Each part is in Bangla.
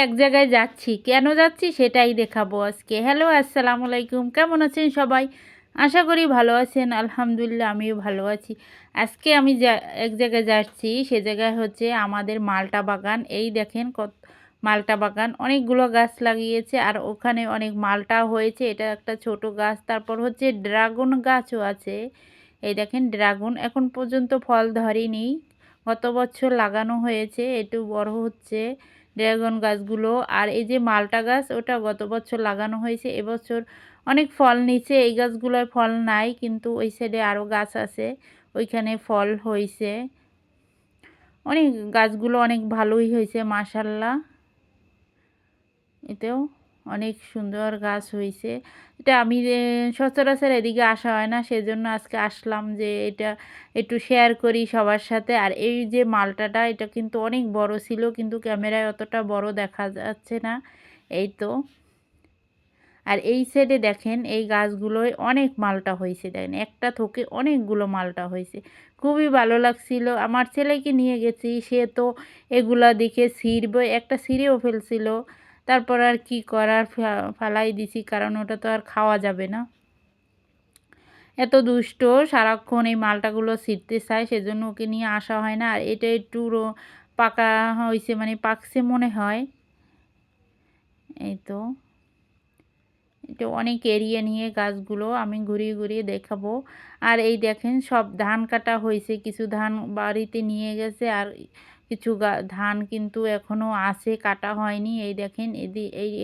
এক জায়গায় যাচ্ছি, কেন যাচ্ছি সেটাই দেখাবো আজকে। হ্যালো, আসসালামু আলাইকুম, কেমন আছেন সবাই? আশা করি ভালো আছেন। আলহামদুলিল্লাহ, আমিও ভালো আছি। আজকে আমি এক জায়গায় যাচ্ছি, সে জায়গায় হচ্ছে আমাদের মালটা বাগান। এই দেখেন কত মালটা বাগান, অনেকগুলো গাছ লাগিয়েছে আর ওখানে অনেক মালটা হয়েছে। এটা একটা ছোট গাছ। তারপর হচ্ছে ড্রাগন গাছও আছে। এই দেখেন ড্রাগন এখন পর্যন্ত ফল ধরেনি, গত বছর লাগানো হয়েছে, একটু বড় হচ্ছে ড্রাগন গাছগুলো। আর এই যে মালটা গাছ, ওটা গত বছর লাগানো হয়েছে, এবছর অনেক ফল নিচে। এই গাছগুলোয় ফল নাই, কিন্তু ওই সাইডে আরও গাছ আছে, ওইখানে ফল হয়েছে। অনেক গাছগুলো অনেক ভালোই হয়েছে মাশাল্লাহ। এতেও অনেক সুন্দর গাছ হয়েছে। এটা আমি সচরাচর এদিকে আসা হয় না, সেজন্য আজকে আসলাম যে এটা একটু শেয়ার করি সবার সাথে। আর এই যে মালটাটা, এটা কিন্তু অনেক বড় ছিল, কিন্তু ক্যামেরায় অতটা বড় দেখা যাচ্ছে না। এই তো। আর এই সাইডে দেখেন এই গাছগুলোয় অনেক মালটা হয়েছে, দেখেন একটা থোকে অনেকগুলো মালটা হয়েছে। খুবই ভালো লাগছিল। আমার ছেলেকে নিয়ে গেছি, সে তো এগুলা দেখে ছিঁড়বে, একটা ছিঁড়েও ফেলছিল। তারপর আর কি করার, ফালাই দিছি, কারণ ওটা তো আর খাওয়া যাবে না। এত দুষ্ট, সারাক্ষণ এই মালটাগুলো ছিঁড়তে চায়, সেজন্য ওকে নিয়ে আসা হয় না। আর এটা একটু পাকা হয়েছে, মানে পাকছে মনে হয়। এই তো, এটা অনেক এরিয়া নিয়ে গাছগুলো, আমি ঘুরিয়ে ঘুরিয়ে দেখাবো। আর এই দেখেন সব ধান কাটা হয়েছে, কিছু ধান বাড়িতে নিয়ে গেছে, আর কিছু ধান কিন্তু এখনও আছে, কাটা হয়নি। এই দেখেন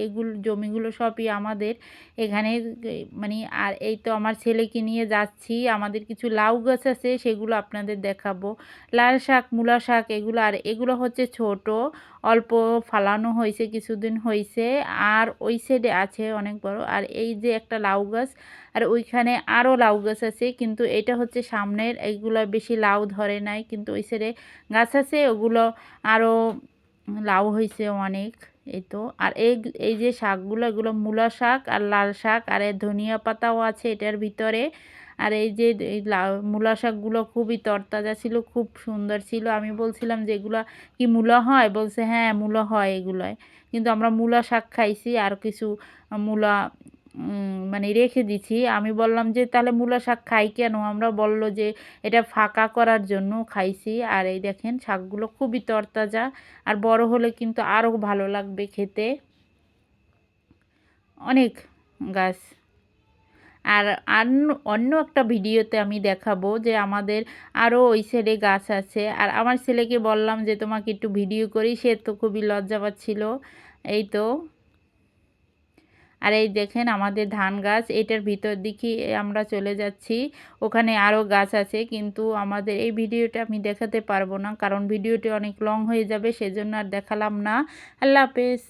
এইগুলো জমিগুলো সবই আমাদের এখানে, মানে। আর এই তো আমার ছেলেকে নিয়ে যাচ্ছি, আমাদের কিছু লাউ গাছ আছে, সেগুলো আপনাদের দেখাবো। লাল শাক, মূলা শাক, এগুলো। আর এগুলো হচ্ছে ছোট, অল্প ফালানো হয়েছে, কিছুদিন হয়েছে। আর ওই সাইডে আছে অনেক বড়। আর এই যে একটা লাউ গাছ, আর ওইখানে আরও লাউ গাছ আছে, কিন্তু এটা হচ্ছে সামনের, এইগুলো বেশি লাউ ধরে নাই, কিন্তু ওই সাইডে গাছ আছে, ওগুলো আরও লাউ হয়েছে অনেক। এই তো। আর এই যে শাকগুলো, এগুলো মূলা শাক আর লাল শাক, আর ধনিয়া পাতাও আছে এটার ভিতরে। আর এই যে এই মূলা শাকগুলো খুবই তরতাজা ছিল, খুব সুন্দর ছিল। আমি বলছিলাম যে এগুলো কি মূলা হয়, বলছে হ্যাঁ মূলা হয় এগুলোয়। কিন্তু আমরা মূলা শাক খাইছি, আর কিছু মূলা মানে রেখে দিছি। আমি বললাম যে তাহলে মূলা শাক খাই কেন আমরা, বলল যে এটা ফাঁকা করার জন্য খাইছি। আর এই দেখেন শাকগুলো খুবই তরতাজা, আর বড় হলে কিন্তু আরও ভালো লাগবে খেতে। অনেক গাছ। আর অন্য একটা ভিডিওতে আমি দেখাবো যে আমাদের আরও ওই সাইডে গাছ আছে। আর আমার ছেলেকে বললাম যে তোমাকে একটু ভিডিও করি, সে তো খুবই লজ্জা পাচ্ছিল। এই তো। আর এই দেখেন আমাদের ধান গাছ, এটার ভিতর দিকে আমরা চলে যাচ্ছি, ওখানে আরও গাছ আছে, কিন্তু আমাদের এই ভিডিওটা আমি দেখাতে পারবো না, কারণ ভিডিওটি অনেক লং হয়ে যাবে, সেজন্য আর দেখালাম না। আল্লাহ হাফেজ।